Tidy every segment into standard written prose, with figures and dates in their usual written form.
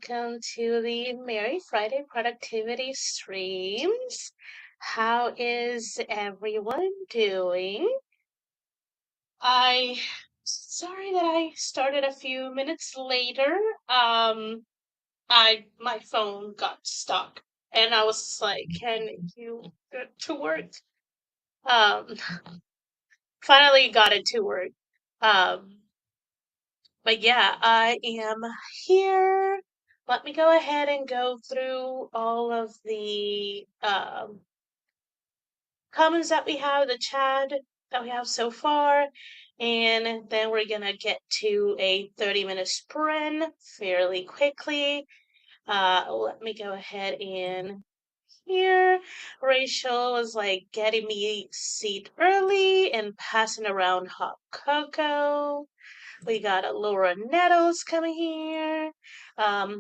welcome to the Merry Friday Productivity Streams. How is everyone doing? I sorry that I started a few minutes later. Um, my phone got stuck, and I was like, "Can you get to work?" Um, Finally got it to work. Um, But yeah, I am here. Let me go ahead and go through all of the comments that we have, the chat that we have so far, and then we're gonna get to a 30-minute sprint fairly quickly. Let me go ahead and here. Rachel was like getting me seat early and passing around hot cocoa. We got a Laura Nettles coming here.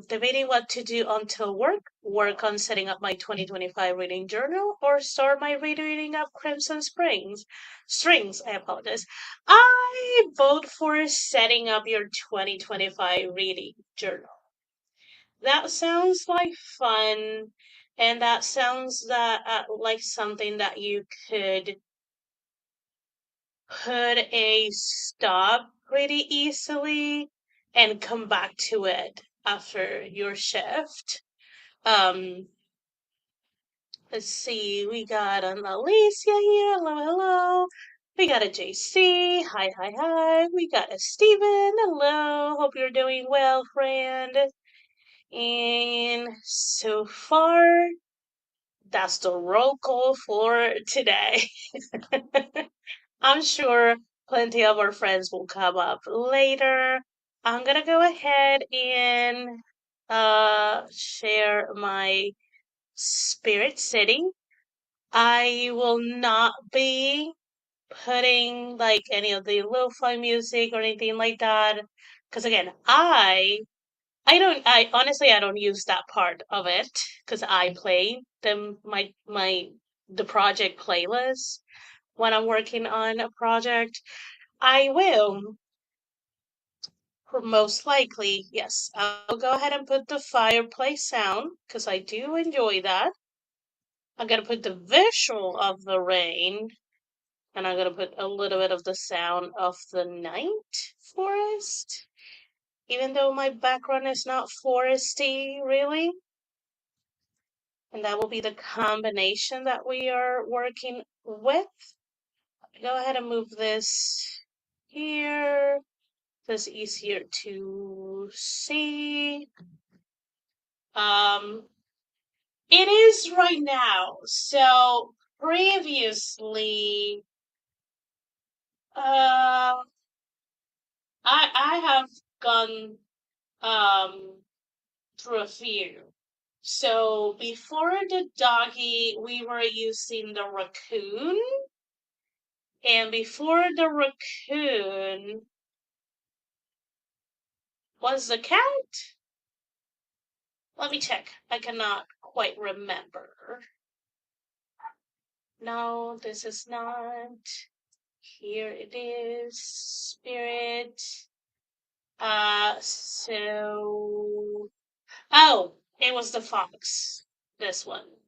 Debating what to do until work on setting up my 2025 reading journal, or start my reading of Crimson Springs. Strings, I apologize. I vote for setting up your 2025 reading journal. That sounds like fun, and that sounds like something that you could put a stop pretty easily and come back to it after your shift. Um, let's see, we got an Alicia here. Hello, hello. We got a JC. Hi, hi, hi. We got a Steven. Hello. Hope you're doing well, friend. And so far, that's the roll call for today. I'm sure plenty of our friends will come up later. I'm gonna go ahead and share my Spirit City. I will not be putting like any of the lo-fi music or anything like that. Because again, I honestly I don't use that part of it because I play the project playlist when I'm working on a project. I will, most likely, yes. I'll go ahead and put the fireplace sound because I do enjoy that. I'm gonna put the visual of the rain, and I'm gonna put a little bit of the sound of the night forest, even though my background is not foresty, really. And that will be the combination that we are working with. Go ahead and move this here. This easier to see. Um, it is right now. So previously, uh, I have gone through a few. So before the doggy, we were using the raccoon, and before the raccoon was the cat. Let me check. I cannot quite remember. No, this is not. Here it is, spirit. Oh, it was the fox. This one.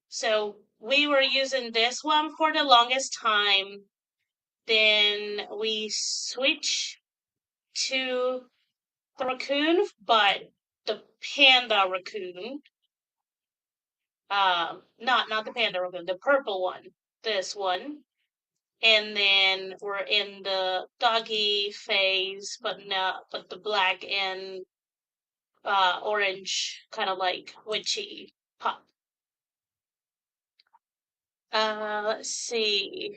So we were using this one for the longest time. Then we switched to the raccoon, but the panda raccoon. Not the panda raccoon, the purple one. This one. And then we're in the doggy phase, but the black and orange kind of like witchy pop. Let's see.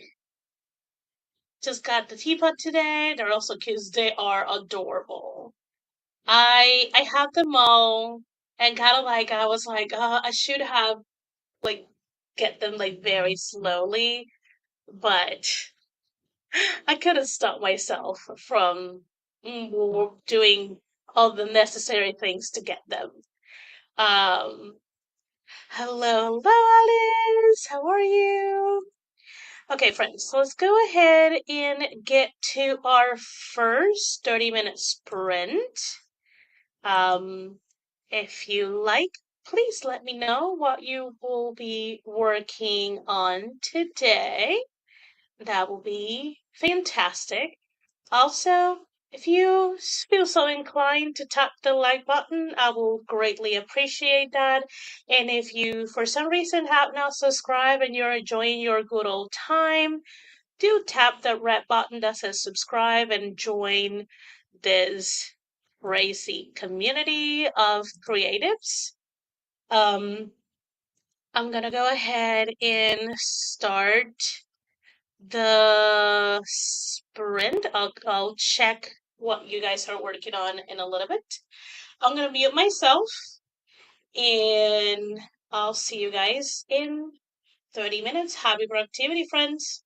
Just got the teapot today. They're also cute. They are adorable. I have them all, and kind of like I was like, I should have like get them like very slowly, but I couldn't stop myself from doing all the necessary things to get them. Um, hello, Alice. How are you? Okay, friends, so let's go ahead and get to our first 30-minute sprint. Um, if you like, please let me know what you will be working on today. That will be fantastic. Also, if you feel so inclined to tap the like button, I will greatly appreciate that. And if you, for some reason, have not subscribed and you're enjoying your good old time, do tap the red button that says subscribe and join this crazy community of creatives. Um, I'm gonna go ahead and start the sprint. I'll check what you guys are working on in a little bit. I'm gonna mute myself and I'll see you guys in 30 minutes. Happy productivity, friends.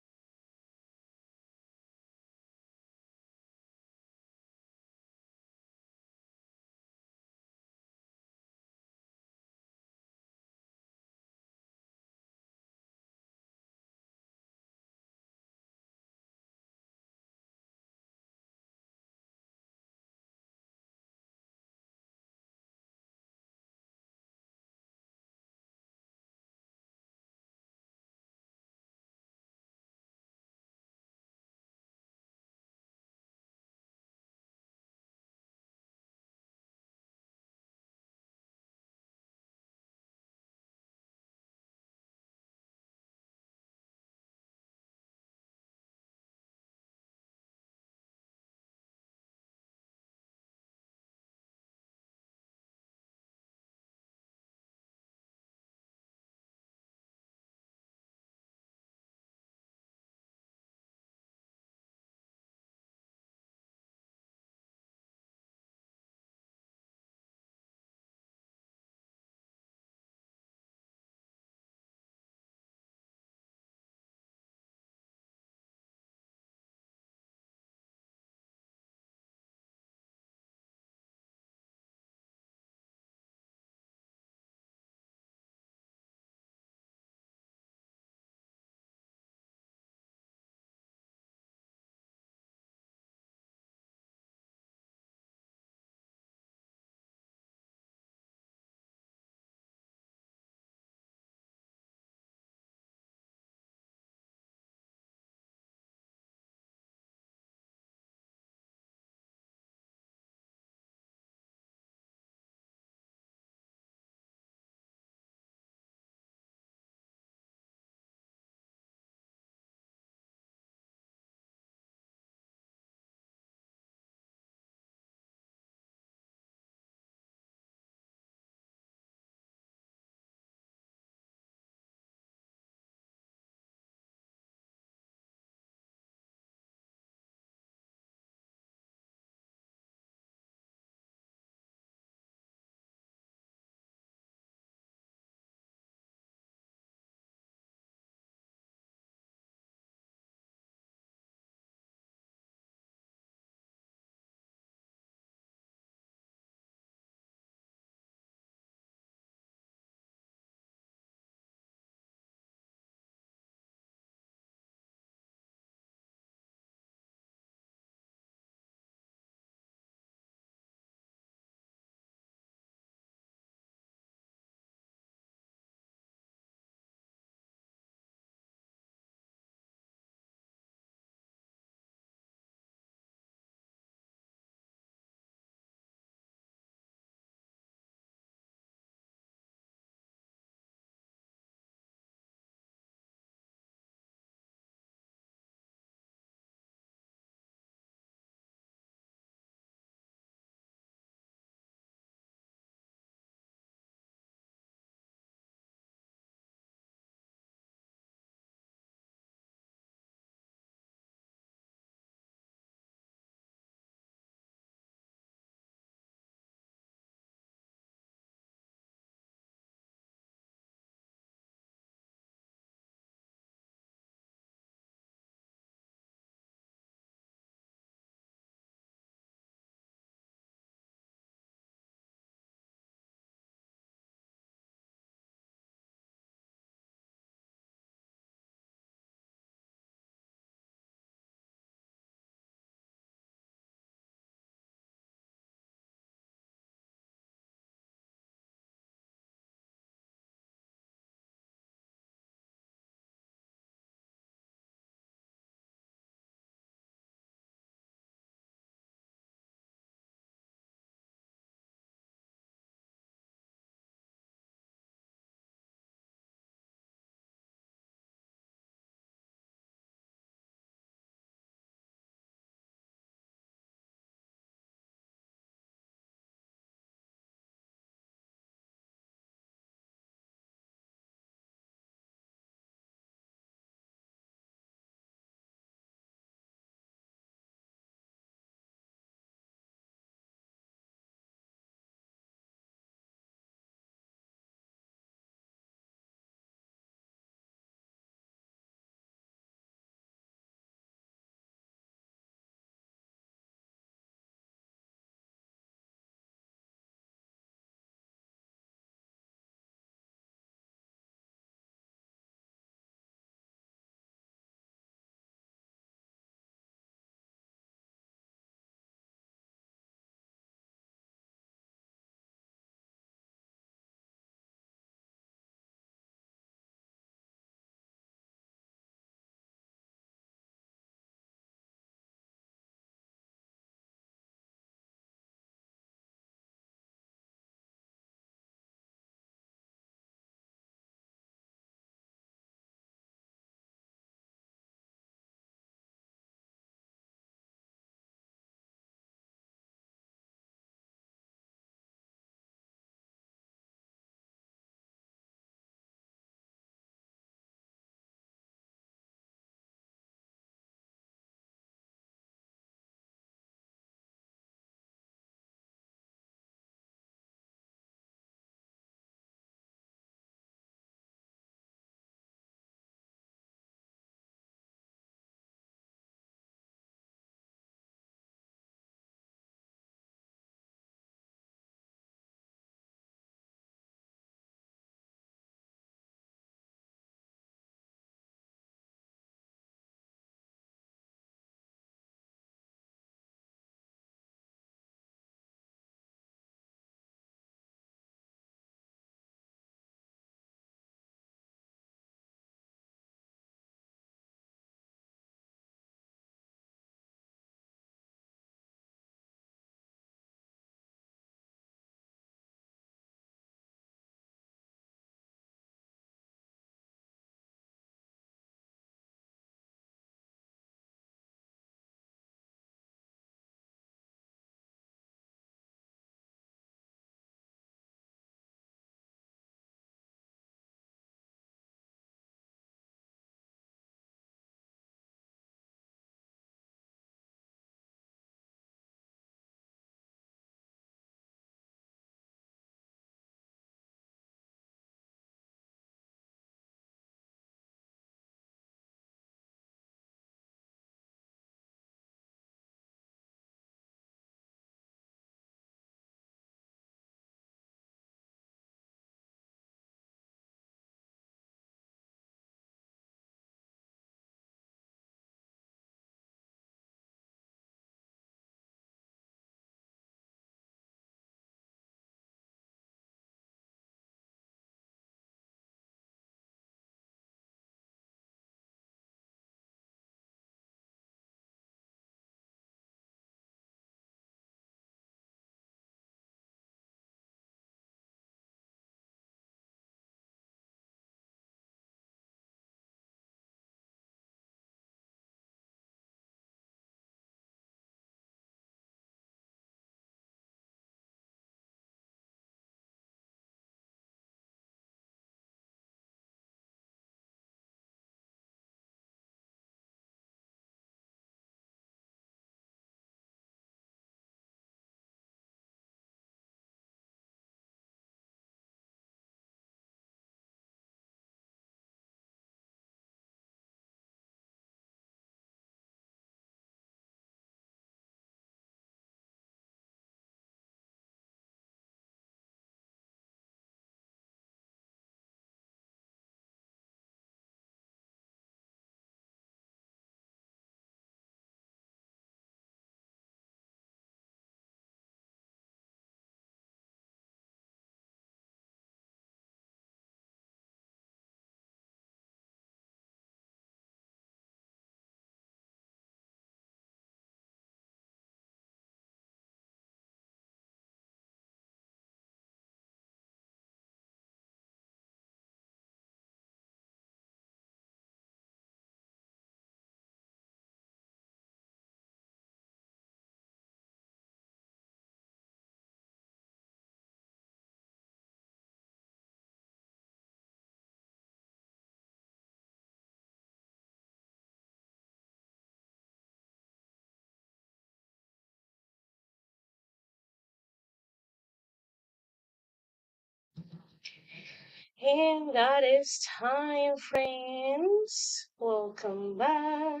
And that is time, friends. Welcome back.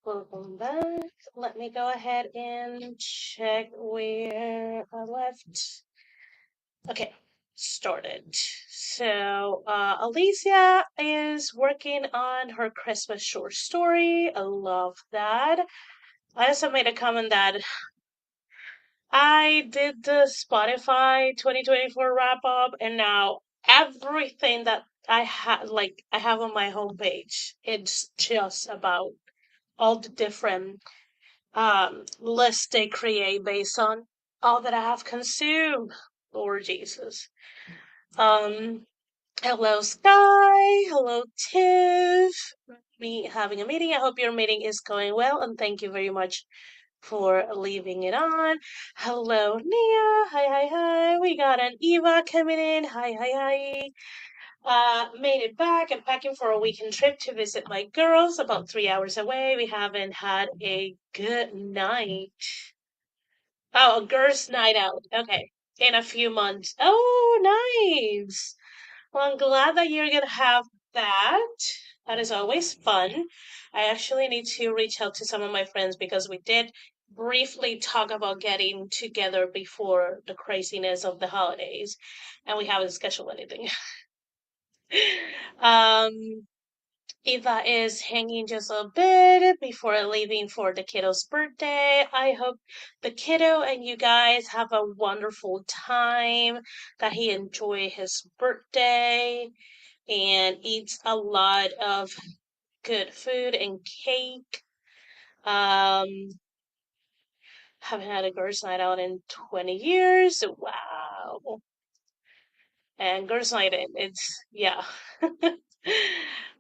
Welcome back. Let me go ahead and check where I left. Okay, started. So, Alicia is working on her Christmas short story. I love that. I also made a comment that I did the Spotify 2024 wrap up, and now everything that I have on my homepage, it's just about all the different lists they create based on all that I have consumed. Lord Jesus. Um, Hello, Sky. Hello, Tiff. Me having a meeting. I hope your meeting is going well, and thank you very much for leaving it on. Hello, Nia. Hi, hi, hi. We got an Eva coming in. Hi, hi, hi. Made it back. I'm packing for a weekend trip to visit my girls about 3 hours away. We haven't had a good night. Oh, a girls' night out. Okay. In a few months. Oh, nice. Well, I'm glad that you're gonna have that. That is always fun. I actually need to reach out to some of my friends because we did briefly talk about getting together before the craziness of the holidays, and we haven't scheduled anything. um, Eva is hanging just a bit before leaving for the kiddo's birthday. I hope the kiddo and you guys have a wonderful time, that he enjoy his birthday and eats a lot of good food and cake. Um, haven't had a girls' night out in 20 years. Wow. And girls' night in, it's, yeah.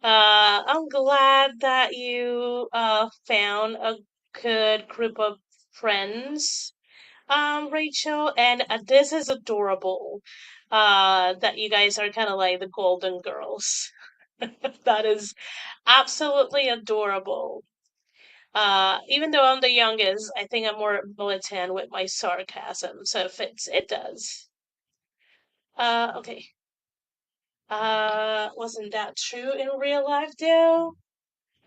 I'm glad that you found a good group of friends, Rachel, and this is adorable. That you guys are kind of like the Golden Girls. That is absolutely adorable. Even though I'm the youngest, I think I'm more militant with my sarcasm, so it fits. It does. Okay. Wasn't that true in real life, though?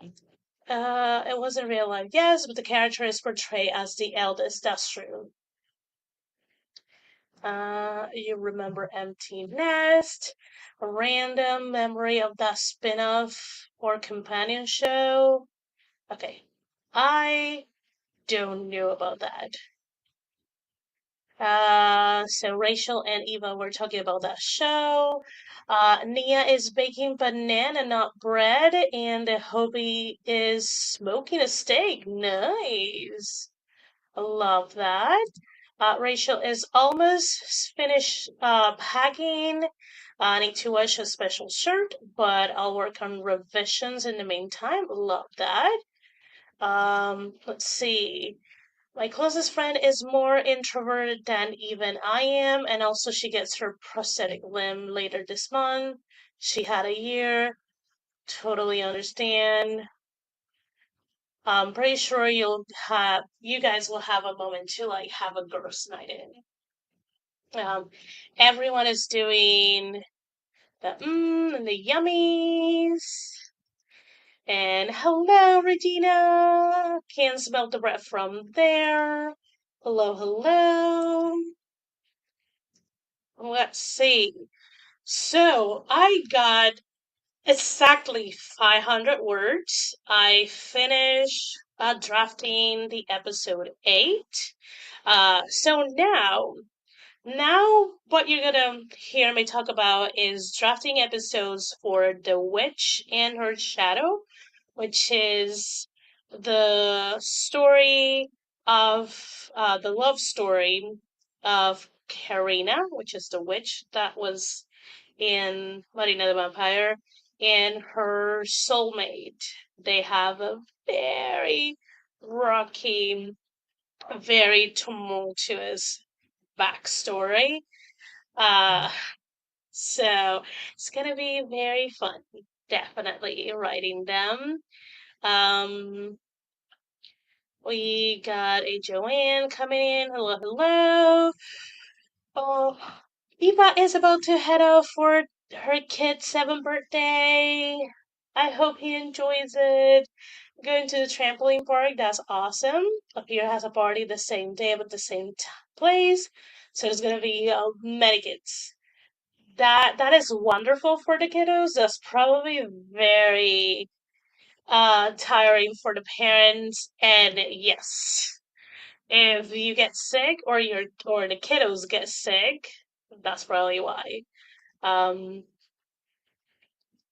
It was in real life, yes, but the character is portrayed as the eldest. That's true. You remember Empty Nest, a random memory of that spin-off or companion show. Okay, I don't know about that. So Rachel and Eva were talking about that show. Nia is baking banana nut bread, and Hobie is smoking a steak. Nice. I love that. Rachel is almost finished packing. I need to wash a special shirt, but I'll work on revisions in the meantime. Love that. Let's see. My closest friend is more introverted than even I am, and also she gets her prosthetic limb later this month. She had a year. Totally understand. I'm pretty sure you guys will have a moment to like have a girls' night in. Um, Everyone is doing the and the yummies. And hello, Regina. Can smell the breath from there. Hello, hello. Let's see. So I got exactly 500 words. I finished drafting the episode 8. So now what you're gonna hear me talk about is drafting episodes for The Witch and Her Shadow, which is the story of the love story of Karina, which is the witch that was in Marina the Vampire, and her soulmate. They have a very rocky, very tumultuous backstory. Uh, so it's gonna be very fun. Definitely writing them. Um, we got a Joanne coming in. Hello, hello. Oh, Eva is about to head out for her kid's 7th birthday. I hope he enjoys it. Going to the trampoline park, that's awesome. Appear has a party the same day but the same place. So there's gonna be many kids. That is wonderful for the kiddos. That's probably very tiring for the parents. And yes, if you get sick or the kiddos get sick, that's probably why. Um,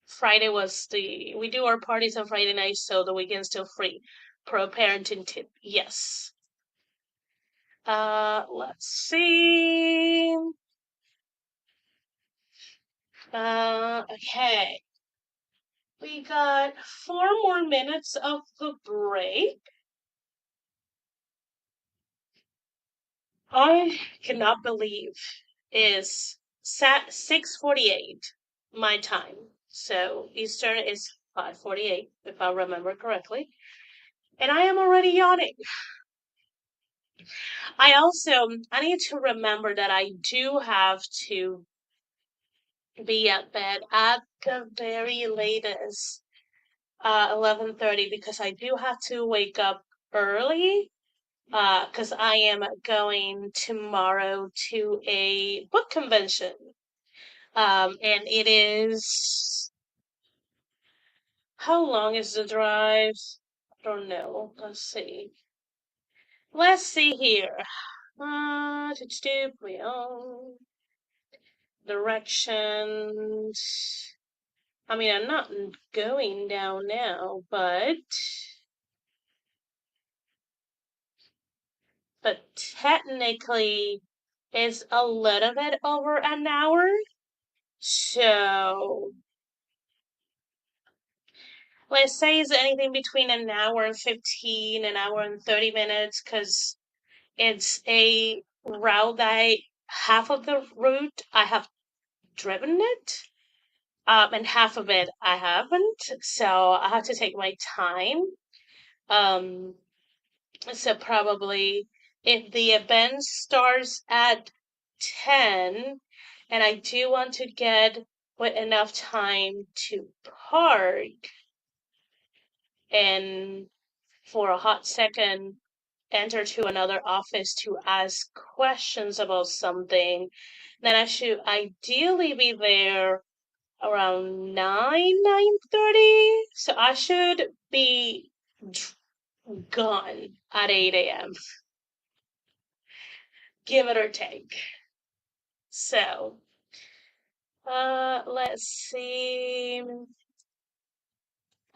Friday was the we do our parties on Friday night, so the weekend's still free. Pro parenting tip, yes. Let's see. Okay. We got 4 more minutes of the break. I cannot believe is sat 6:48 my time. So Eastern is 5:48 if I remember correctly. And I am already yawning. I need to remember that I do have to be at bed at the very latest 11:30 because I do have to wake up early because I am going tomorrow to a book convention. And it is, how long is the drive? I don't know. Let's see. Let's see here. Directions. I mean, I'm not going down now, but technically it's a little bit over an hour. So let's say it's anything between an hour and 15, an hour and 30 minutes, because it's a route that half of the route I have driven it, and half of it I haven't. So I have to take my time. Um, so probably if the event starts at 10 and I do want to get with enough time to park and for a hot second enter to another office to ask questions about something, then I should ideally be there around 9:30. So I should be gone at 8 a.m. Give it or take. So, let's see.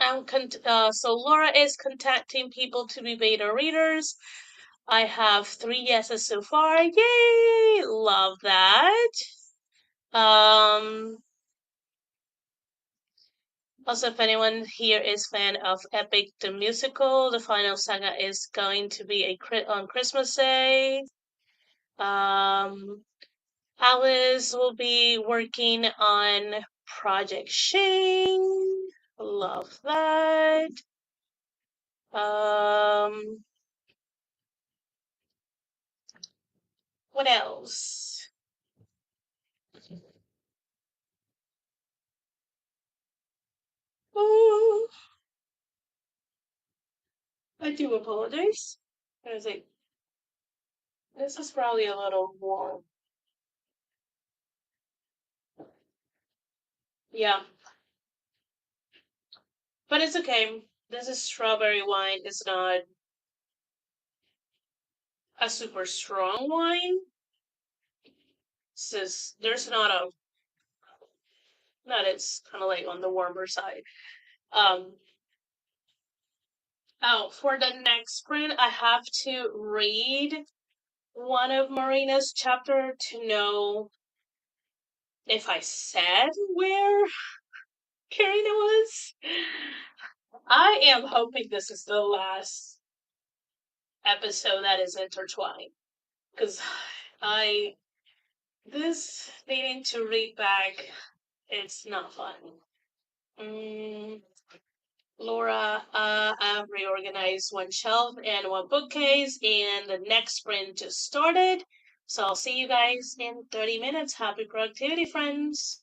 So Laura is contacting people to be beta readers. I have 3 yeses so far. Yay! Love that. Um, Also, if anyone here is fan of Epic the Musical, the final saga is going to be on Christmas Day. Um, Alice will be working on Project Shane. Love that. Um, what else? Oh, I do apologize. I was like, this is probably a little warm. Yeah, but it's okay. This is strawberry wine. It's not a super strong wine. There's not a not it's kind of like on the warmer side. Um, oh, for the next sprint, I have to read one of Marina's chapter to know if I said where Karina was. I am hoping this is the last episode that is intertwined because I this needing to read back, it's not fun. Mm, Laura, I've reorganized one shelf and one bookcase, and the next sprint just started. So I'll see you guys in 30 minutes. Happy productivity, friends.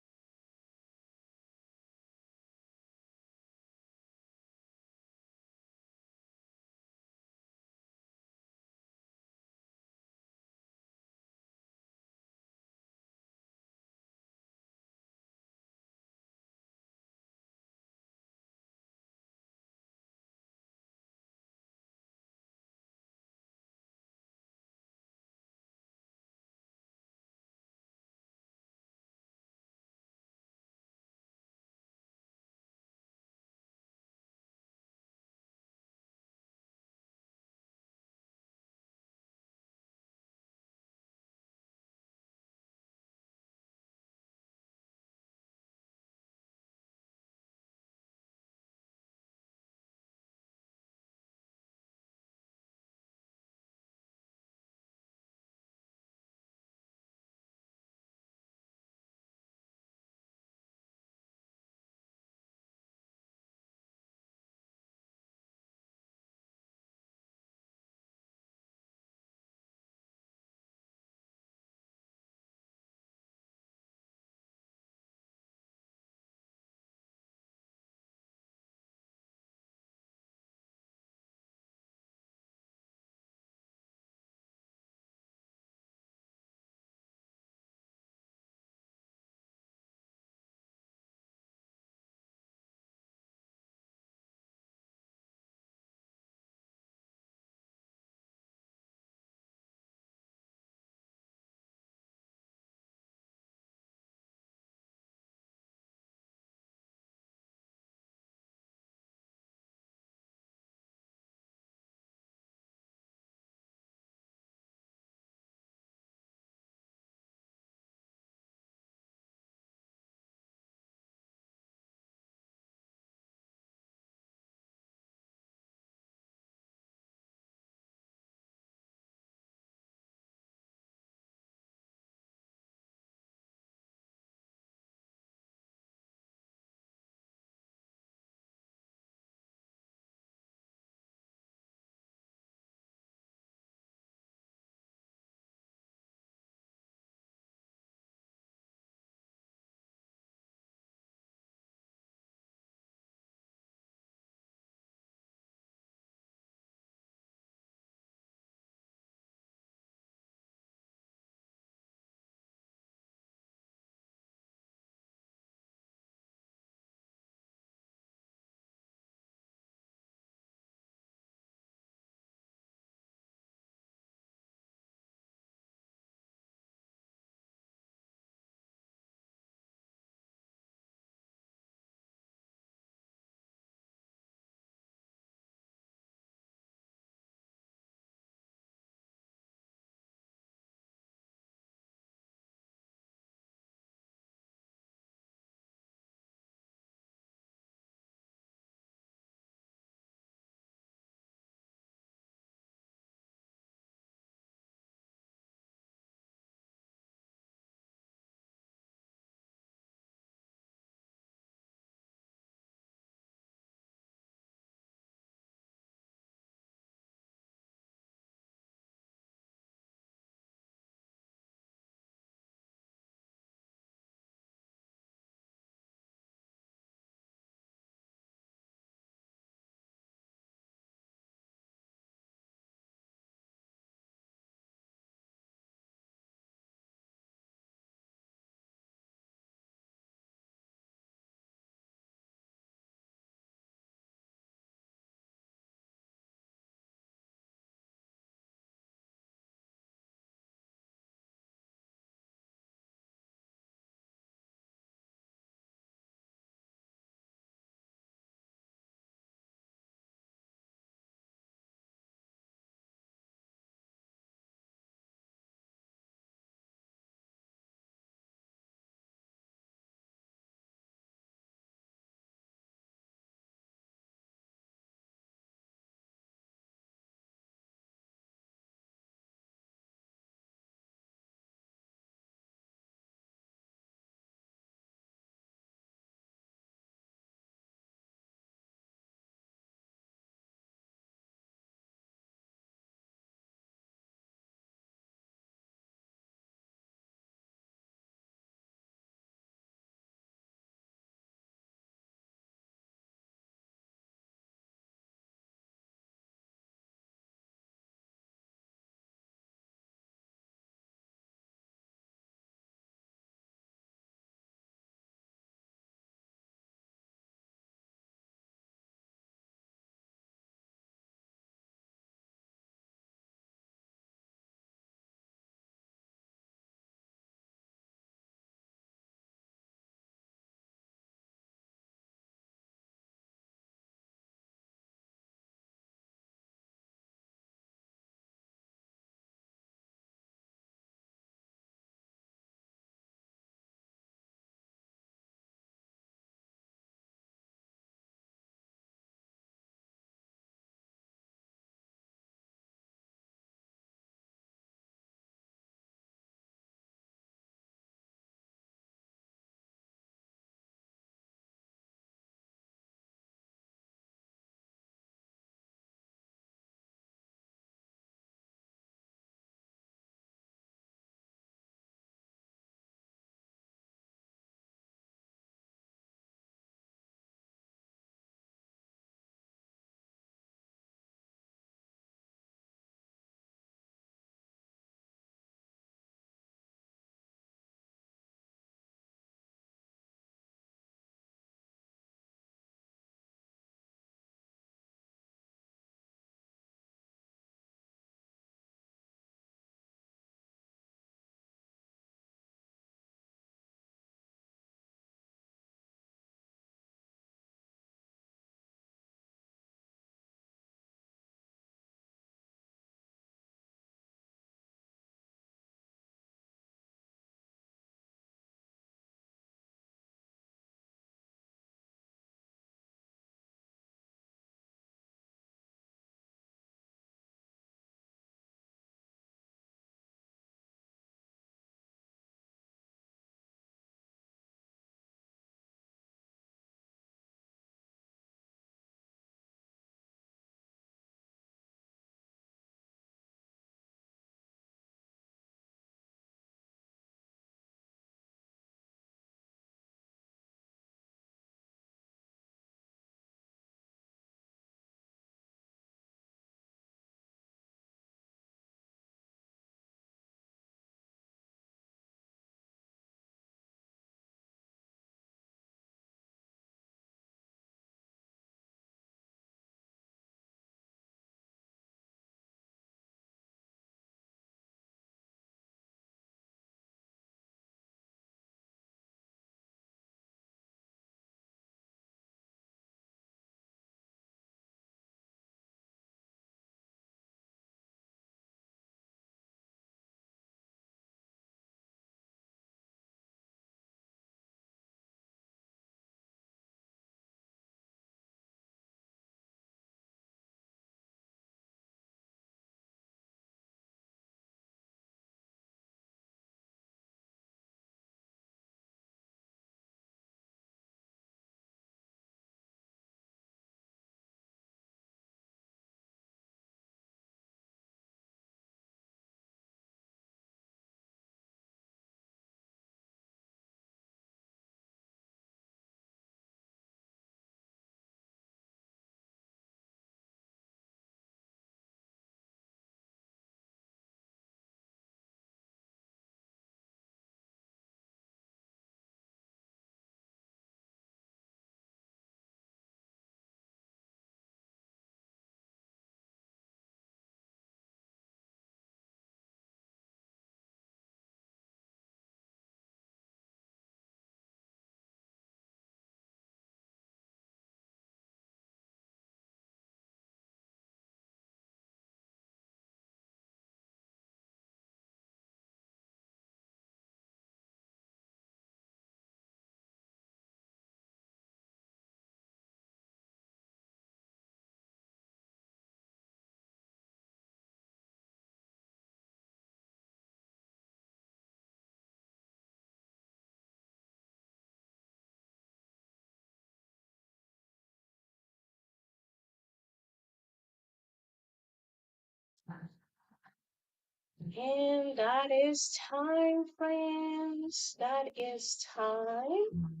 And that is time, friends. That is time.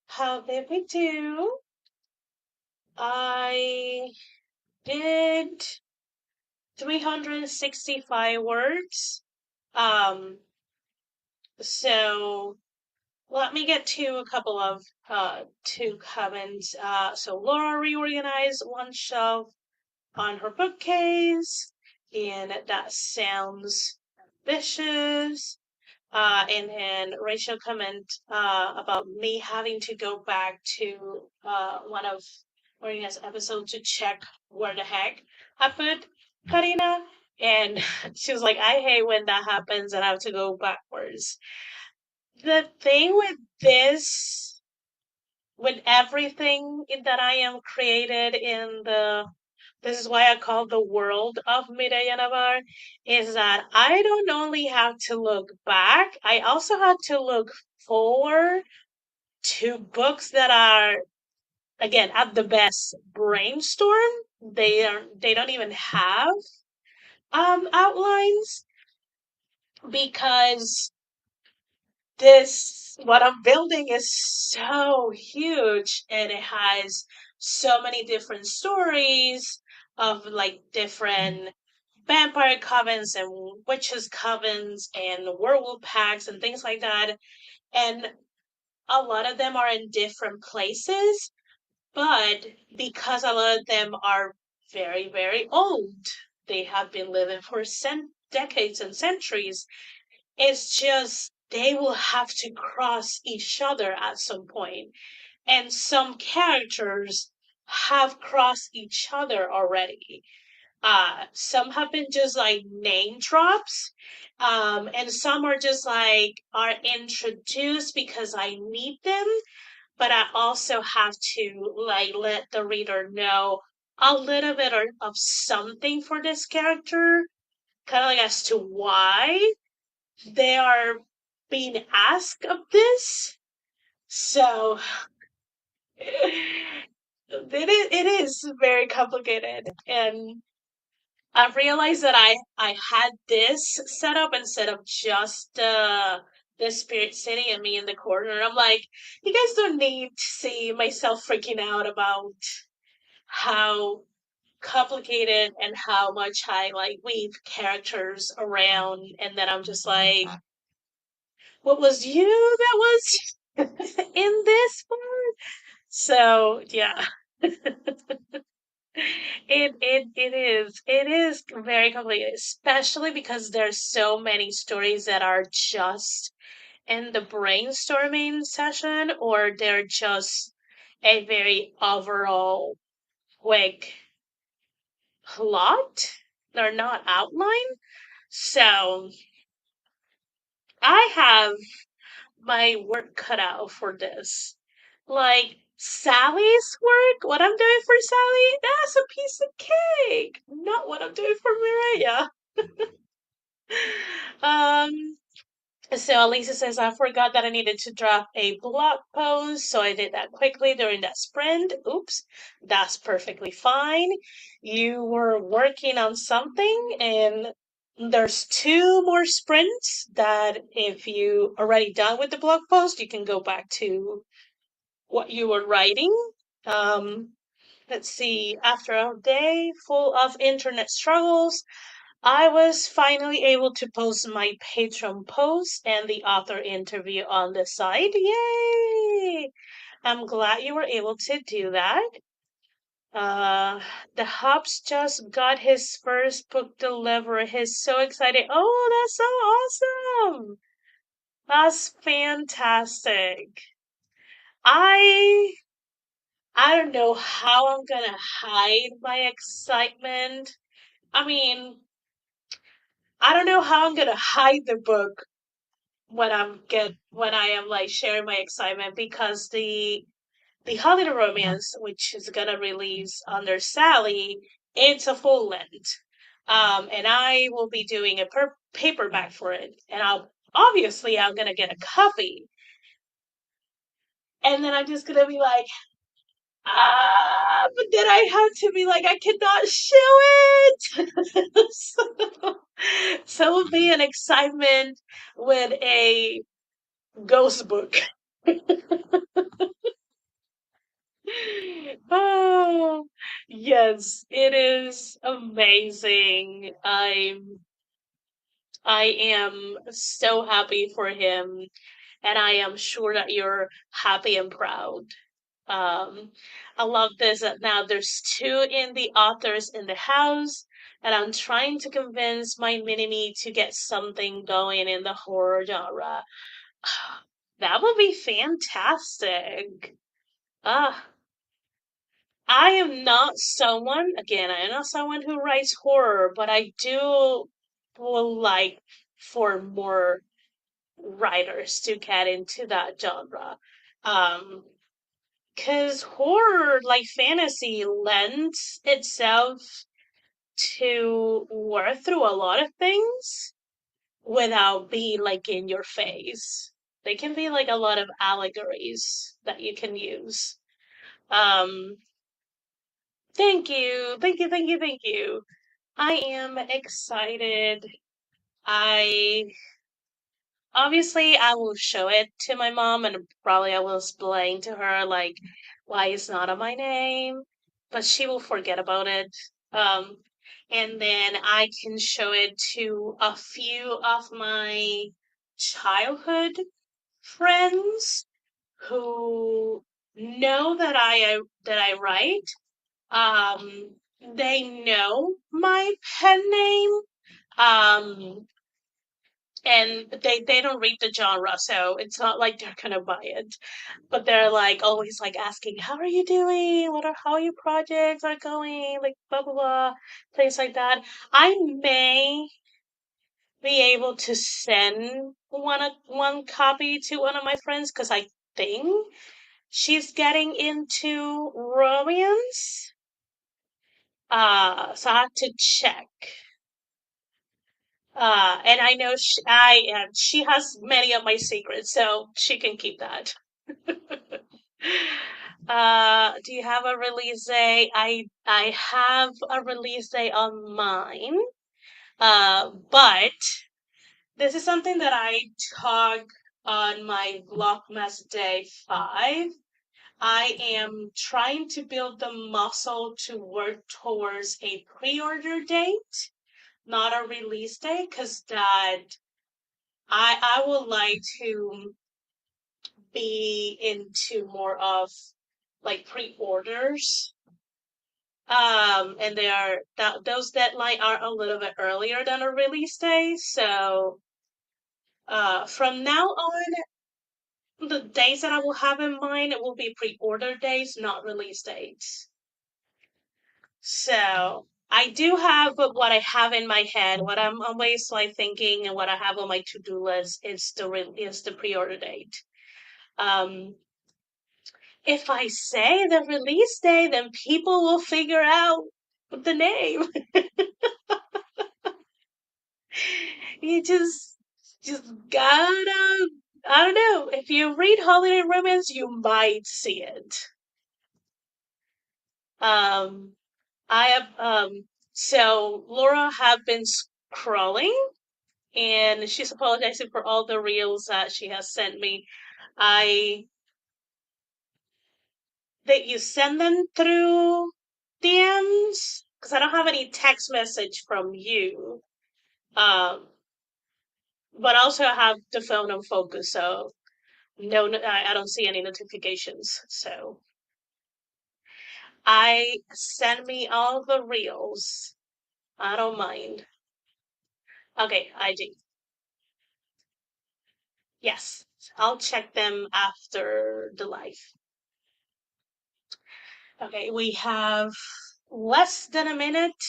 How did we do? I did 365 words. Um, so let me get to a couple of two comments. So Laura reorganized one shelf on her bookcase, and that sounds vicious. And then Rachel comment about me having to go back to one of Marina's episodes to check where the heck I put Karina. And she was like, I hate when that happens and I have to go backwards. The thing with this, with everything that I am created in this is why I call the world of Mireya Navar, is that I don't only have to look back, I also have to look forward to books that are, again, at the best brainstorm. They don't even have outlines, because this what I'm building is so huge, and it has so many different stories of like different vampire covens and witches covens and werewolf packs and things like that. And a lot of them are in different places, but because a lot of them are very, very old, they have been living for decades and centuries. It's just they will have to cross each other at some point. And some characters have crossed each other already. Some have been just like name drops. And some are just like are introduced because I need them, but I also have to like let the reader know a little bit of something for this character, kind of like as to why they are being asked of this. So it is very complicated. And I realized that I had this set up instead of just the spirit sitting and me in the corner. I'm like, you guys don't need to see myself freaking out about how complicated and how much I like weave characters around, and then I'm just like, what was you that was in this part? So yeah. It is very complicated, especially because there's so many stories that are just in the brainstorming session, or they're just a very overall quick plot. They're not outlined. So I have my work cut out for this. Like Sally's work, what I'm doing for Sally, that's a piece of cake. Not what I'm doing for Mireya. Um, so Lisa says, I forgot that I needed to drop a blog post, so I did that quickly during that sprint. Oops, that's perfectly fine. You were working on something, and there's two more sprints that if you already done with the blog post, you can go back to what you were writing. Um, let's see, after a day full of internet struggles, I was finally able to post my Patreon post and the author interview on the site. Yay! I'm glad you were able to do that. Uh, the Hubs just got his first book delivered. He's so excited. Oh, that's so awesome! That's fantastic. I I don't know how I'm gonna hide my excitement. I mean, I don't know how I'm gonna hide the book when I am like sharing my excitement, because the holiday romance, which is gonna release under Sally, it's a full length. And I will be doing a paperback for it, and I'm gonna get a copy, and then I'm just gonna be like, But then I had to be like, I cannot show it. So it would be an excitement with a ghost book. Oh, yes, it is amazing. I am so happy for him, and I am sure that you're happy and proud. I love this that now there's two indie authors in the house, and I'm trying to convince my mini me to get something going in the horror genre. That would be fantastic. Ah, I am not someone, again, I am not someone who writes horror, but I do would like for more writers to get into that genre. Um, because horror, like fantasy, lends itself to work through a lot of things without being like in your face. They can be like a lot of allegories that you can use. Um, thank you, thank you, thank you, thank you. I am excited. I obviously I will show it to my mom and probably I will explain to her like why it's not on my name, but she will forget about it. Um, and then I can show it to a few of my childhood friends who know that I write. They know my pen name. Um, and they don't read the genre, so it's not like they're gonna buy it. But they're like always like asking, "How are you doing? How are your projects are going?" Like blah blah blah, things like that. I may be able to send one copy to one of my friends because I think she's getting into romance. So I have to check. And I know she has many of my secrets, so she can keep that. Do you have a release day? I have a release day on mine. But this is something that I talk on my Vlogmas Day 5. I am trying to build the muscle to work towards a pre-order date, not a release date, because that I would like to be into more of like pre-orders. And they are that those deadline are a little bit earlier than a release day. So from now on, the days that I will have in mind it will be pre-order days, not release dates. So I do have what I have in my head, what I'm always like thinking, and what I have on my to-do list is the pre-order date. Um, if I say the release day, then people will figure out the name. You just gotta, I don't know. If you read Holiday Romance, you might see it. Um, I have, so Laura have been scrolling and she's apologizing for all the reels that she has sent me. I, that you send them through DMs? Because I don't have any text message from you. Um, but also I have the phone on focus, so no, I don't see any notifications. So I send me all the reels. I don't mind. Okay, IG. Yes, I'll check them after the live. Okay, we have less than a minute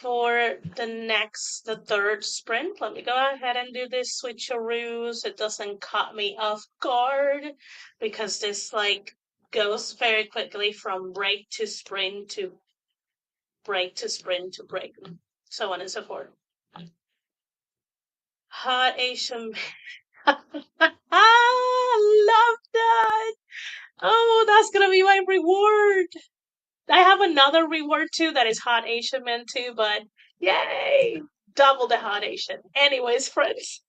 for the third sprint. Let me go ahead and do this switcheroo so it doesn't cut me off guard because this like goes very quickly from break to sprint to break to sprint to break, so on and so forth. Hot Asian. I love that. Oh, it's gonna be my reward. I have another reward too that is Hot Asian Man too, but yay! Double the Hot Asian. Anyways, friends,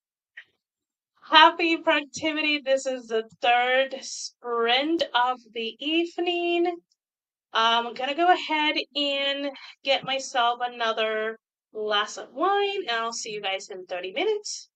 happy productivity. This is the third sprint of the evening. I'm gonna go ahead and get myself another glass of wine, and I'll see you guys in 30 minutes.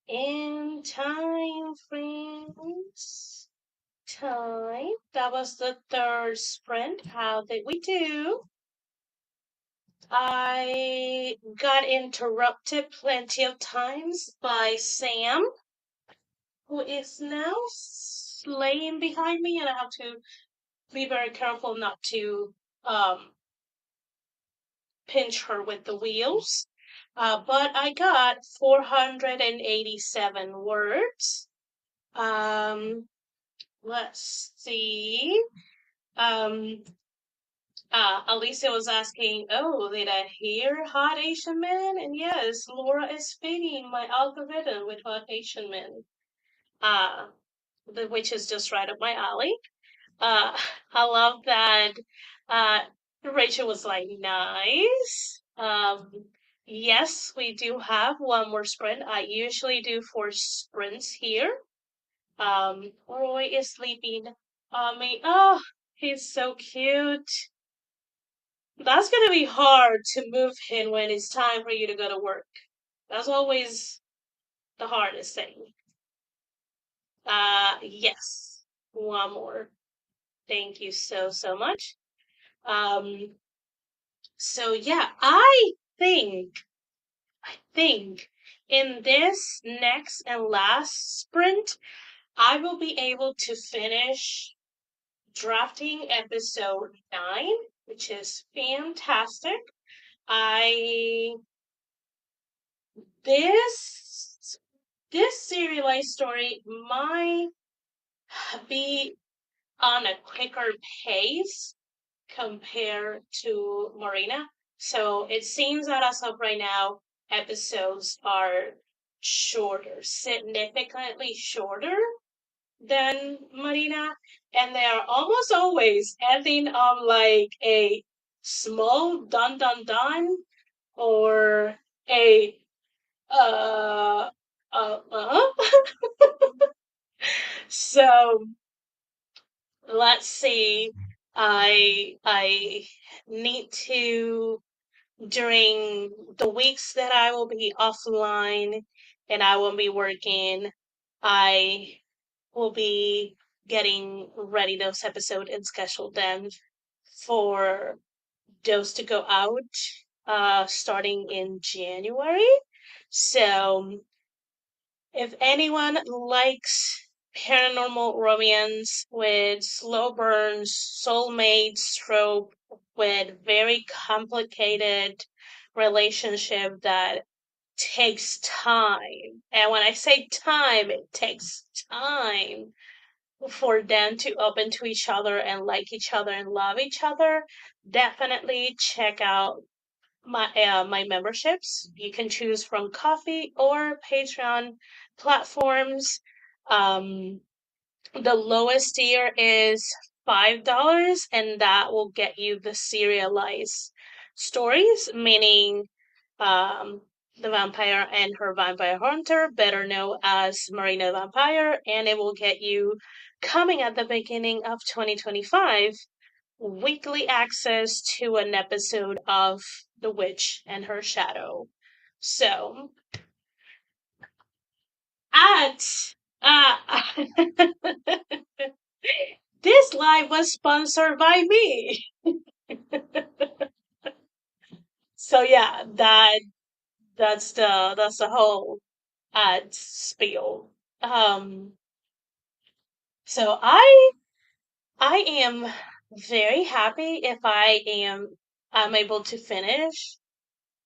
In time, friends. Time. That was the third sprint. How did we do? I got interrupted plenty of times by Sam, who is now slaying behind me, and I have to be very careful not to pinch her with the wheels. But I got 487 words. Um, let's see. Um, Alicia was asking, "Oh, did I hear Hot Asian Man?" And yes, Laura is feeding my algorithm with Hot Asian Man, uh, which is just right up my alley. Uh, I love that. Uh, Rachel was like, "Nice." Yes, we do have one more sprint. I usually do 4 sprints here. Roy is sleeping on me. Oh, he's so cute. That's gonna be hard to move him when it's time for you to go to work. That's always the hardest thing. Yes. One more. Thank you so, so much. Um, so yeah, I think in this next and last sprint, I will be able to finish drafting episode 9, which is fantastic. I this this serialized story might be on a quicker pace compared to Marina. So it seems that as of right now, episodes are shorter, significantly shorter than Marina, and they are almost always ending on like a small dun dun dun or a uh so let's see. I need to, during the weeks that I will be offline and I will be working, I will be getting ready those episodes and schedule them for those to go out starting in January. So if anyone likes paranormal romance with slow burns, soulmates trope, with very complicated relationship that takes time, and when I say time, it takes time for them to open to each other and like each other and love each other, definitely check out my memberships. You can choose from Coffee or Patreon platforms. Um, the lowest tier is $5, and that will get you the serialized stories, meaning um, the vampire and her vampire hunter, better known as Marina Vampire, and it will get you, coming at the beginning of 2025, weekly access to an episode of The Witch and Her Shadow. So, at uh, this live was sponsored by me. So yeah, that's the whole ad spiel. Um, so I am very happy if I'm able to finish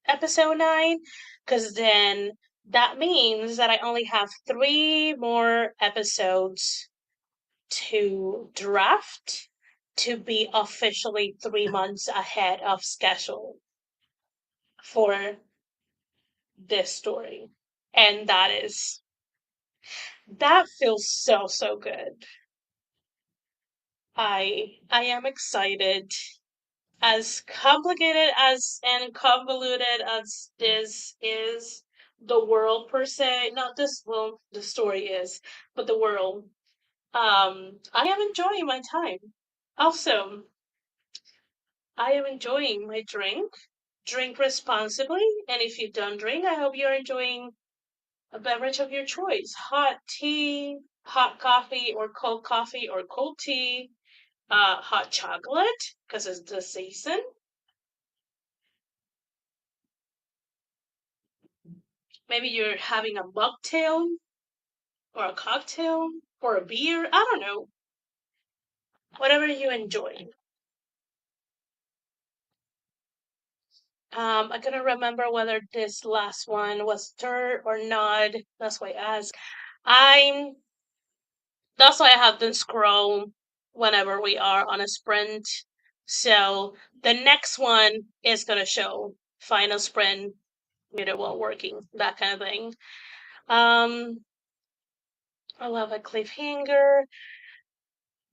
episode 9, because then that means that I only have 3 more episodes to draft to be officially 3 months ahead of schedule for this story. And that feels so, so good. I am excited. As complicated as and convoluted as this is, the world per se, not this, well, the story is, but the world, I am enjoying my time. Also, I am enjoying my drink. Drink responsibly, and if you don't drink, I hope you're enjoying a beverage of your choice. Hot tea, hot coffee, or cold tea, hot chocolate, because it's the season. Maybe you're having a mocktail or a cocktail or a beer. I don't know. Whatever you enjoy. I couldn't remember whether this last one was third or not. That's why I asked. I'm that's why I have to scroll whenever we are on a sprint. So the next one is gonna show final sprint, while working, that kind of thing. Um, I love a cliffhanger.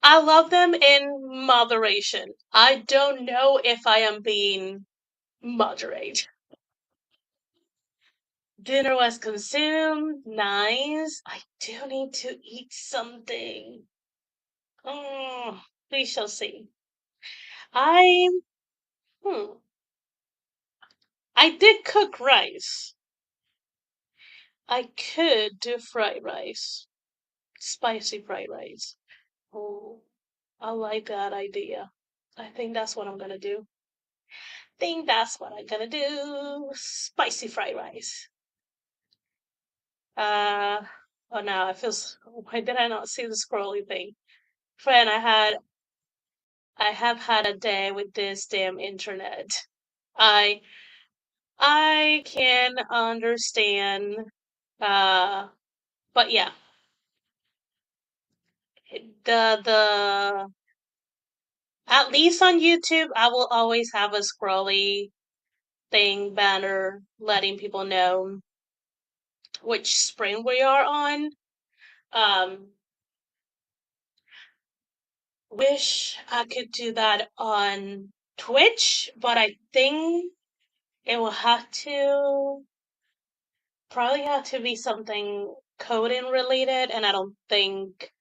I love them in moderation. I don't know if I am being moderate. Dinner was consumed. Nice. I do need to eat something. Oh, we shall see. I hmm. I did cook rice. I could do fried rice. Spicy fried rice. Oh, I like that idea. I think that's what I'm gonna do. Think that's what I'm gonna do. Spicy fried rice. Uh oh now I feel why did I not see the scrolly thing? Friend, I have had a day with this damn internet. I I can understand. Uh, but yeah, the at least on YouTube, I will always have a scrolly thing banner letting people know which sprint we are on. Um, wish I could do that on Twitch, but I think it will have to probably have to be something coding related, and I don't think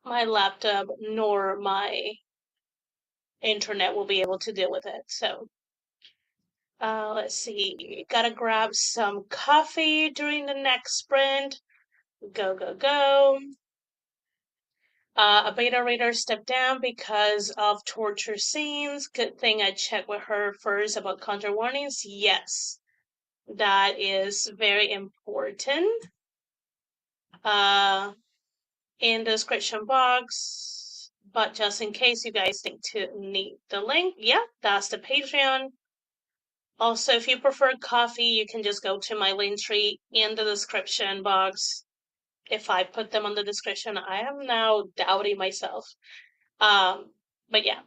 my laptop nor my internet will be able to deal with it. So, let's see. Gotta grab some coffee during the next sprint. Go, go, go. A beta reader stepped down because of torture scenes. Good thing I checked with her first about content warnings. Yes, that is very important. Uh, in the description box. But just in case you guys need the link, yeah, that's the Patreon. Also, if you prefer coffee, you can just go to my link tree in the description box. If I put them on the description, I am now doubting myself. But yeah,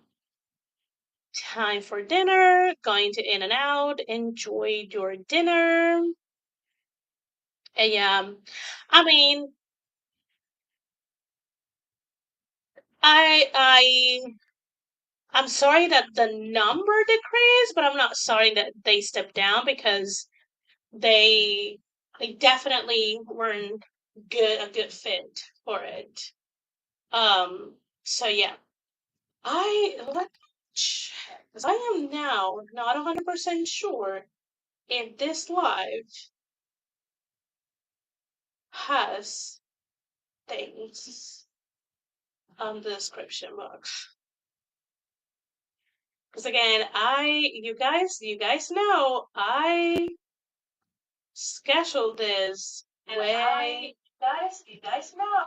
time for dinner. Going to In and Out. Enjoy your dinner. And yeah, I mean, I I'm sorry that the number decreased, but I'm not sorry that they stepped down because they they definitely weren't a good fit for it. So yeah. Let me check because I am now not 100% sure if this live has things on the description box. Because again, you guys know I scheduled this way you guys know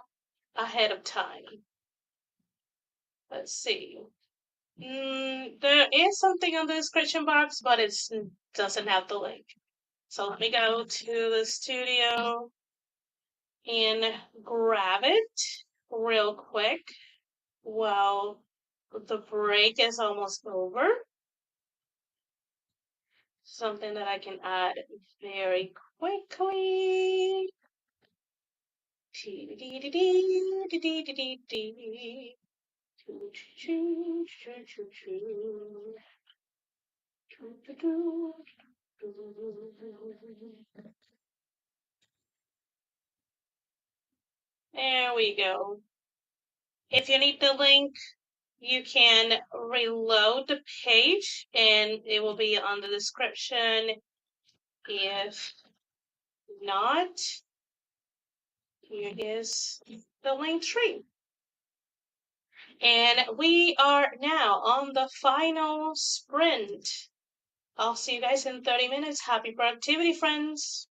ahead of time. Let's see. There is something on the description box, but it doesn't have the link. So let me go to the studio and grab it real quick while the break is almost over. Something that I can add very quickly. There we go. If you need the link, you can reload the page and it will be on the description if not, here is the link tree. And we are now on the final sprint. I'll see you guys in 30 minutes. Happy productivity, friends.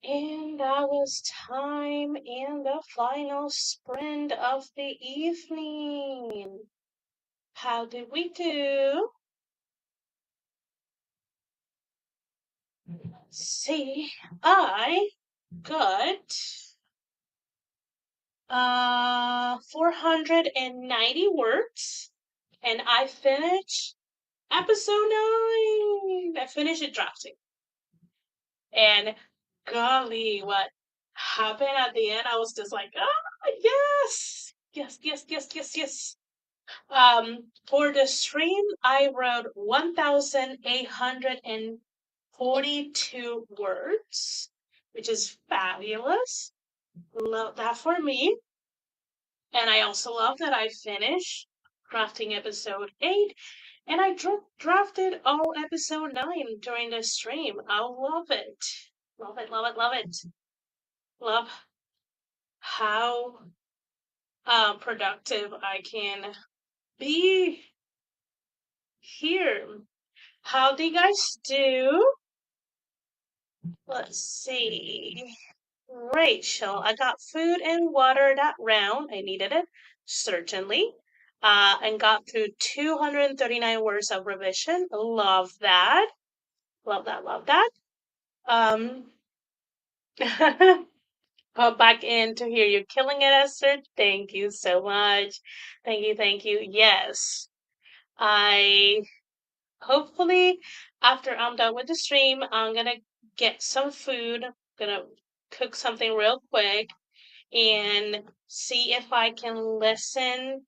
And that was time in the final sprint of the evening. How did we do? See, I got 490 words, and I finished episode 9. I finished it drafting. And golly, what happened at the end, I was just like, oh, yes, yes, yes, yes, yes, yes. For the stream, I wrote 1,842 words, which is fabulous. Love that for me. And I also love that I finished drafting episode 8 and I drafted all episode 9 during the stream. I love it. Love it, love it, love it. Love how productive I can be here. How do you guys do? Let's see. Rachel, I got food and water that round. I needed it, certainly. And got through 239 words of revision. Love that. Love that, love that. Um, Pop back in to hear you killing it, Esther. Thank you so much. Thank you, thank you. Yes, I hopefully after I'm done with the stream, I'm gonna get some food. Gonna cook something real quick and see if I can listen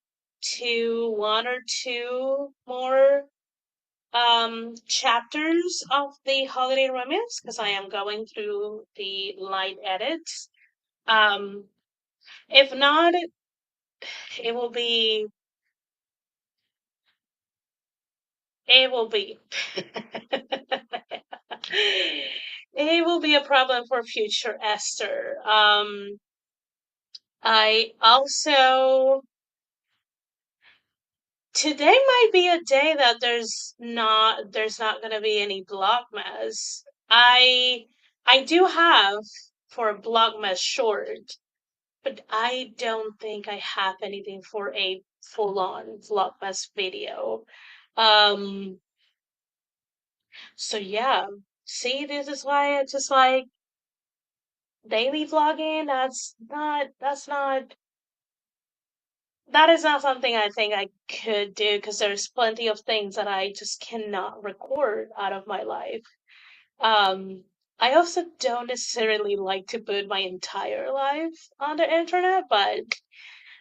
to one or two more chapters of the holiday romance because I am going through the light edits. Um, if not, it will be it will be it will be a problem for future Esther. I also today might be a day that there's not gonna be any Vlogmas. I do have for a Vlogmas short, but I don't think I have anything for a full-on Vlogmas video. Um, so yeah. See, this is why I just like daily vlogging. That is not something I think I could do because there's plenty of things that I just cannot record out of my life. Um, I also don't necessarily like to put my entire life on the internet, but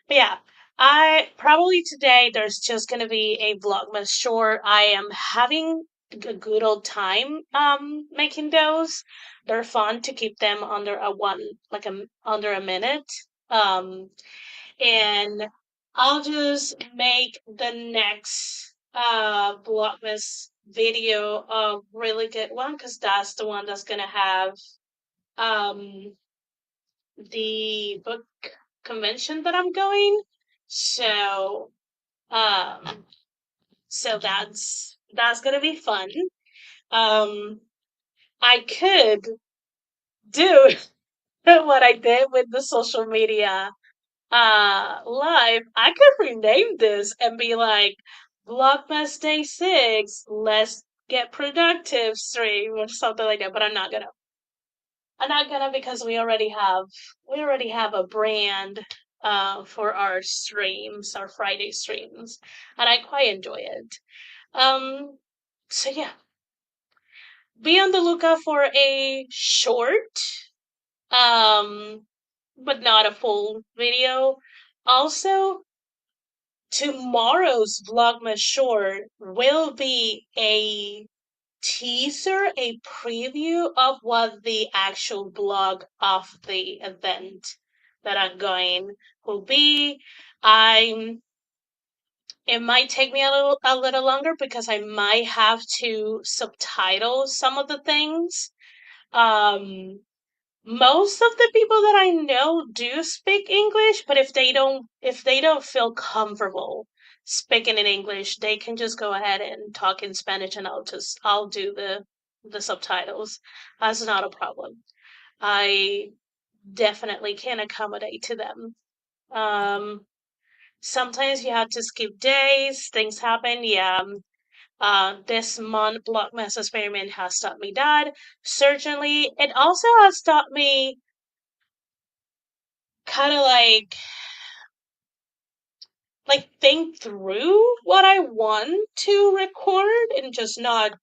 yeah, I probably today there's just gonna be a Vlogmas short. I am having a good old time making those. They're fun to keep them under a one like a under a minute. Um and I'll just make the next Vlogmas video a really good one because that's the one that's gonna have um the book convention that I'm going. So um so that's gonna be fun. Um I could do what I did with the social media live. I could rename this and be like Vlogmas Day 6, let's get productive stream or something like that, but I'm not gonna because we already have a brand for our streams, our Friday streams, and I quite enjoy it. So yeah, be on the lookout for a short, um, but not a full video. Also, tomorrow's Vlogmas short will be a teaser, a preview of what the actual blog of the event that I'm going will be. I'm it might take me a little longer because I might have to subtitle some of the things. Um Most of the people that I know do speak English, but if they don't feel comfortable speaking in English, they can just go ahead and talk in Spanish and I'll do the subtitles. That's not a problem. I definitely can accommodate to them. Um, Sometimes you have to skip days, things happen. Yeah. This month, Blockmas experiment has taught me that. Certainly, it also has taught me kind of like think through what I want to record and just not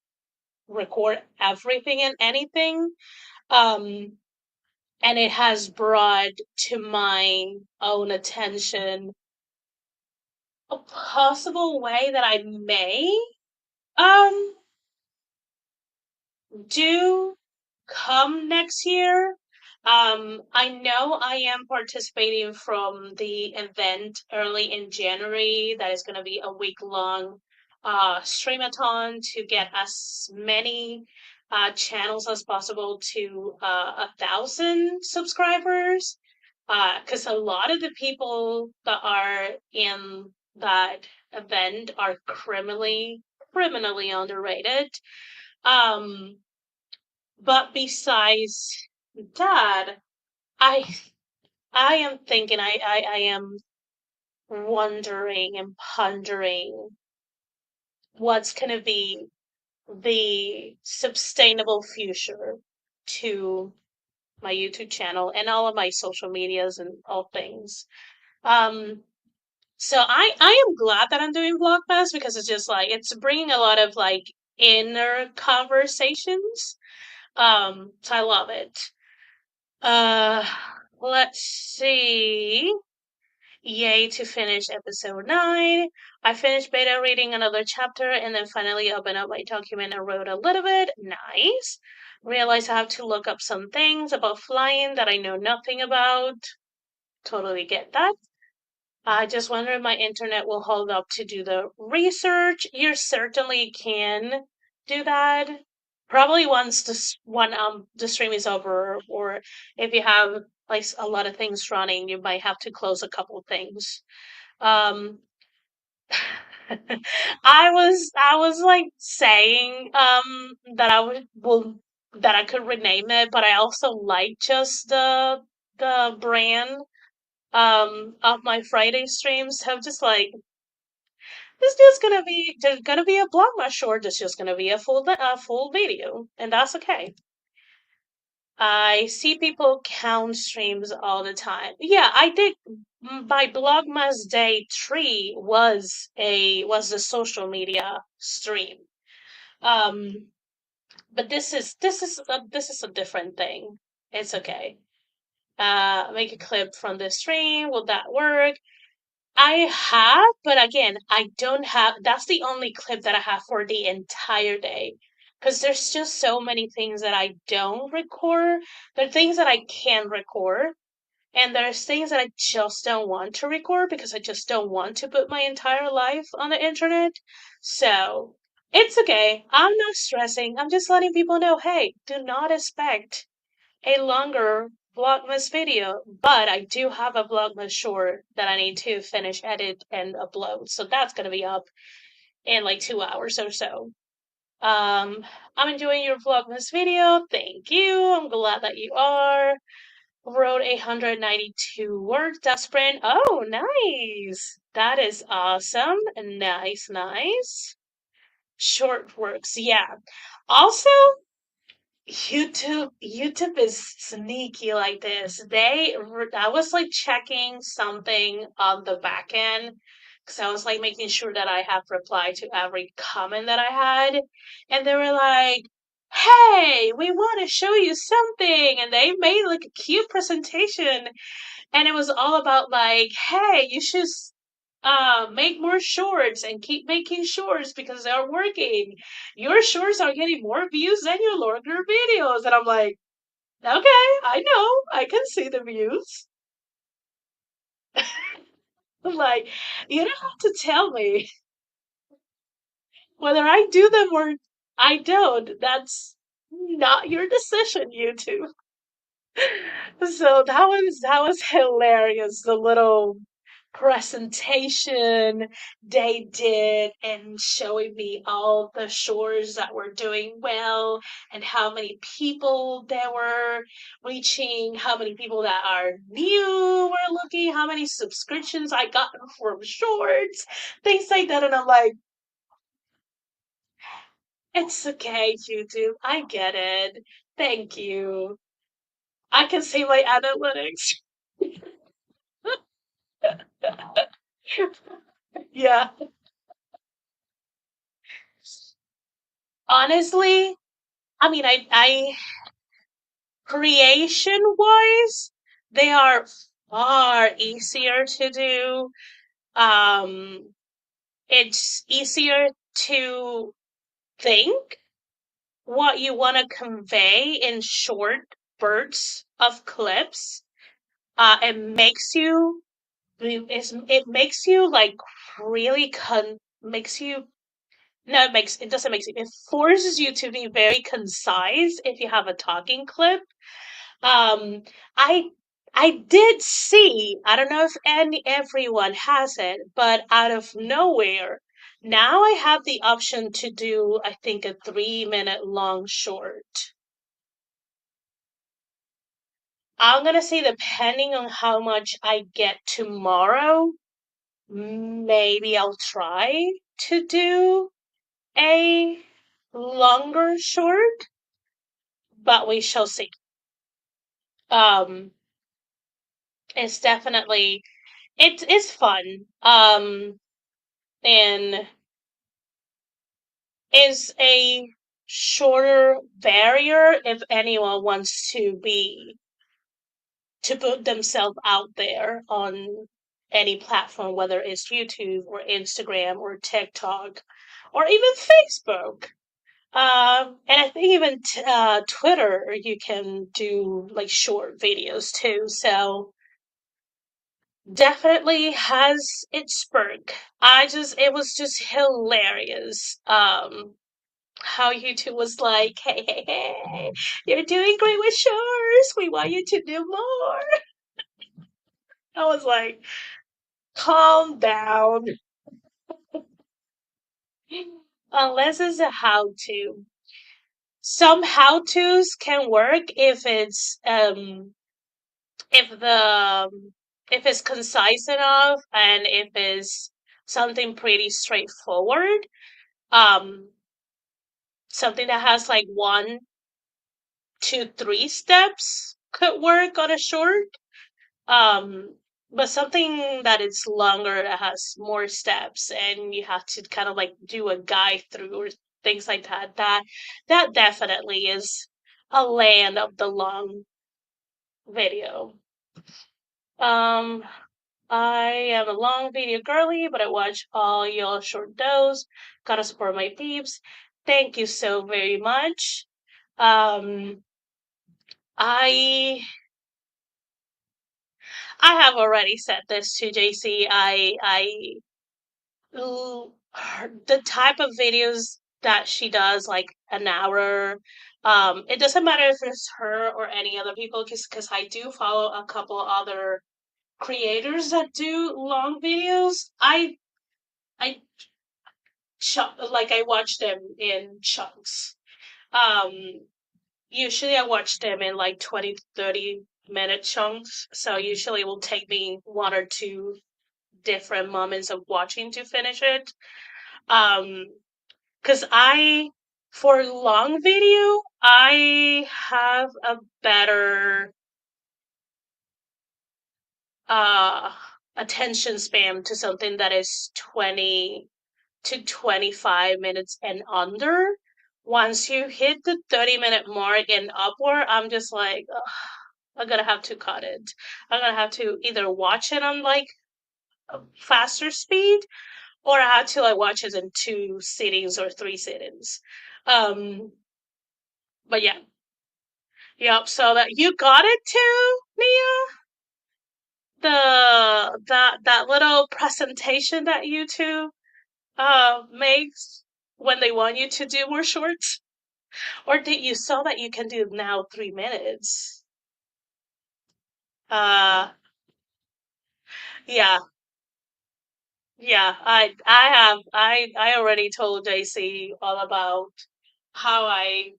record everything and anything. Um, and it has brought to my own attention a possible way that I may um do come next year. I know I am participating from the event early in January. That is going to be a week long streamathon to get as many channels as possible to 1,000 subscribers. Because a lot of the people that are in that event are criminally underrated. Um, but besides that, I I am thinking, I am wondering and pondering what's gonna be the sustainable future to my YouTube channel and all of my social medias and all things. Um, so I am glad that I'm doing Vlogmas because it's just like it's bringing a lot of like inner conversations. So I love it. Uh, let's see. Yay to finish episode 9. I finished beta reading another chapter and then finally opened up my document and wrote a little bit. Nice. Realized I have to look up some things about flying that I know nothing about. Totally get that. I just wonder if my internet will hold up to do the research. You certainly can do that. Probably once when the stream is over, or if you have like a lot of things running, you might have to close a couple things. Um, I was like saying that I would well that I could rename it, but I also like just the brand of my Friday streams. So I'm just like it's just gonna be there's gonna be a blog my short. It's just gonna be a full video, and that's okay. I see people count streams all the time. Yeah, I did. My Blogmas Day 3 was a social media stream. Um, but this is a different thing. It's okay. Make a clip from the stream. Will that work? I have, but again, I don't have. That's the only clip that I have for the entire day. Because there's just so many things that I don't record. There are things that I can record, and there's things that I just don't want to record because I just don't want to put my entire life on the internet. So it's okay. I'm not stressing. I'm just letting people know, hey, do not expect a longer Vlogmas video, but I do have a Vlogmas short that I need to finish, edit, and upload. So that's gonna be up in like 2 hours or so. Um, I'm enjoying your Vlogmas video. Thank you. I'm glad that you are. Wrote 192 words. That sprint. Oh, nice. That is awesome. Nice, nice. Short works. Yeah. Also, YouTube is sneaky like this. I was like checking something on the back end because I was like making sure that I have replied to every comment that I had, and they were like, "Hey, we want to show you something," and they made like a cute presentation, and it was all about like, "Hey, you should make more shorts and keep making shorts because they're working. Your shorts are getting more views than your longer videos." And I'm like, okay, I know, I can see the views. Like, you don't have to tell me whether I do them or I don't. That's not your decision, YouTube. So that was hilarious. The little presentation they did and showing me all the shores that were doing well and how many people there were reaching, how many people that are new were looking, how many subscriptions I got from shorts, things like that. And I'm like, it's okay, YouTube. I get it. Thank you. I can see my analytics. Yeah. Honestly, I mean, I creation wise, they are far easier to do. Um, it's easier to think what you want to convey in short bursts of clips. It makes you it makes you like really makes you no it doesn't make you it forces you to be very concise if you have a talking clip. um I I did see, I don't know if everyone has it, but out of nowhere now I have the option to do, I think, a 3 minute long short. I'm gonna say, depending on how much I get tomorrow, maybe I'll try to do a longer short, but we shall see. Um, it's definitely it is fun. And is a shorter barrier if anyone wants to put themselves out there on any platform, whether it's YouTube or Instagram or TikTok or even Facebook. And I think even Twitter, you can do like short videos too. So definitely has its perk. It was just hilarious. How YouTube was like, hey, hey, hey, you're doing great with shorts. We want you to do more. I was like, calm down. Unless it's a how to. Some how to's can work if the if it's concise enough and if it's something pretty straightforward. Um, something that has like 1, 2, 3 steps could work on a short. Um, but something that is longer, that has more steps and you have to kind of like do a guide through or things like that, that definitely is a land of the long video. Um, I am a long video girly, but I watch all your short does. Gotta support my peeps. Thank you so very much. Um, I I have already said this to JC. The type of videos that she does, like an hour. It doesn't matter if it's her or any other people, because I do follow a couple other creators that do long videos. I like I watch them in chunks. Um, usually I watch them in like 20 to 30 minute chunks. So usually it will take me 1 or 2 different moments of watching to finish it. Um, because for long video, I have a better uh attention span to something that is 20 to 25 minutes and under. Once you hit the 30-minute mark and upward, I'm just like, ugh, I'm gonna have to cut it. I'm gonna have to either watch it on like a faster speed, or I have to like watch it in 2 sittings or 3 sittings. Um, but yeah, yep. So that you got it too, Mia. That little presentation that YouTube makes when they want you to do more shorts, or did you saw that you can do now 3 minutes? Uh, yeah. Yeah, I already told JC all about how I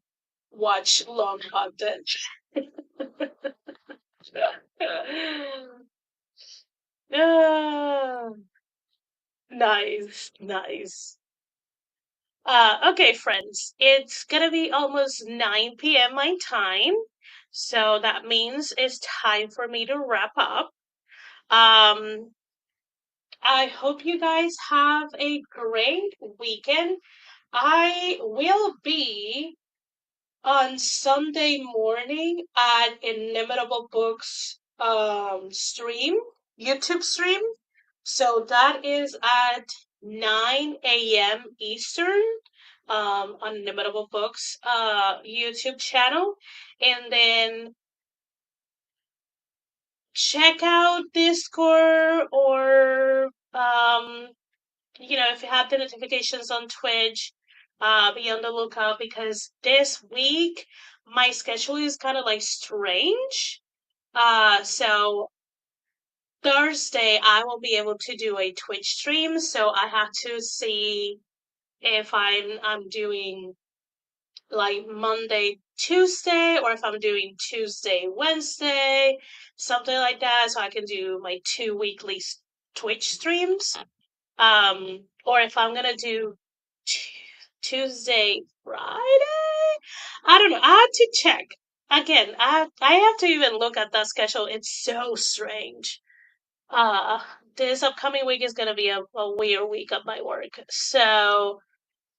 watch long content. Ah, nice, nice. Okay, friends, it's gonna be almost 9 p.m. my time, so that means it's time for me to wrap up. Um, I hope you guys have a great weekend. I will be on Sunday morning at Inimitable Books YouTube stream. So that is at 9 a.m. Eastern on Inimitable Books YouTube channel. And then check out Discord or if you have the notifications on Twitch, be on the lookout because this week my schedule is kind of like strange. So Thursday I will be able to do a Twitch stream, so I have to see if I'm doing like Monday, Tuesday, or if I'm doing Tuesday, Wednesday, something like that, so I can do my 2 weekly Twitch streams. Or if I'm gonna do Tuesday, Friday. I don't know. I have to check. Again, I have to even look at that schedule. It's so strange. Uh, this upcoming week is gonna be a weird week of my work. So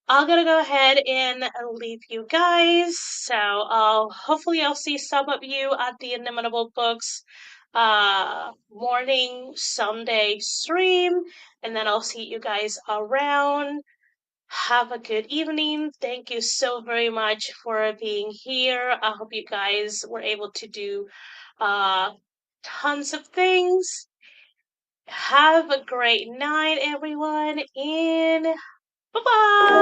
I'm gonna go ahead and leave you guys. So hopefully I'll see some of you at the Inimitable Books morning Sunday stream, and then I'll see you guys around. Have a good evening. Thank you so very much for being here. I hope you guys were able to do uh tons of things. Have a great night, everyone, and bye bye.